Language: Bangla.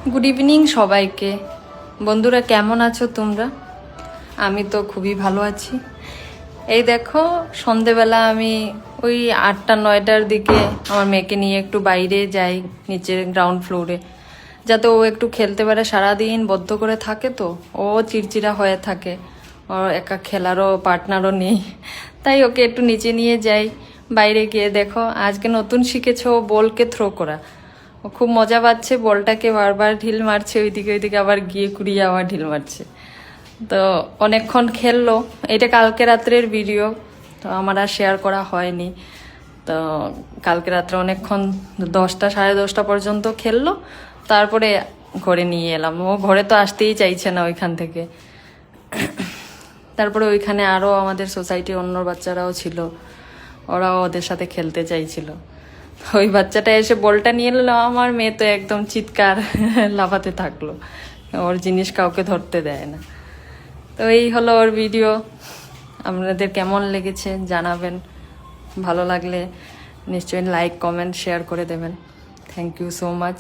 গুড ইভিনিং সবাইকে। বন্ধুরা কেমন আছো তোমরা? আমি তো খুবই ভালো আছি। এই দেখো সন্ধেবেলা আমি ওই 8টা-9টার দিকে আমার মেয়েকে নিয়ে একটু বাইরে যাই, নিচের গ্রাউন্ড ফ্লোরে, যাতে ও একটু খেলতে পারে। সারাদিন বদ্ধ করে থাকে তো, ও চিড়চিড়া হয়ে থাকে, ওর একা খেলারও পার্টনারও নেই, তাই ওকে একটু নিচে নিয়ে যাই। বাইরে গিয়ে দেখো আজকে নতুন শিখেছে ও বলকে থ্রো করা। ও খুব মজা পাচ্ছে, বলটাকে বারবার ঢিল মারছে, ওইদিকে ওইদিকে আবার গিয়ে কুড়িয়ে আবার ঢিল মারছে। তো অনেকক্ষণ খেললো। এটা কালকে রাত্রের ভিডিও, তো আমার আর শেয়ার করা হয়নি। তো কালকে রাত্রে অনেকক্ষণ 10টা-10:30 পর্যন্ত খেললো, তারপরে ঘরে নিয়ে এলাম। ও ঘরে তো আসতেই চাইছে না ওইখান থেকে। তারপরে ওইখানে আরও আমাদের সোসাইটির অন্য বাচ্চারাও ছিল, ওরাও ওদের সাথে খেলতে চাইছিল। ওই বাচ্চাটা এসে বলটা নিয়ে এলো, আমার মেয়ে তো একদম চিৎকার লাফাতে থাকলো, ওর জিনিস কাউকে ধরতে দেয় না। তো এই হলো ওর ভিডিও। আপনাদের কেমন লেগেছে জানাবেন, ভালো লাগলে নিশ্চয়ই লাইক, কমেন্ট, শেয়ার করে দেবেন। Thank you so much.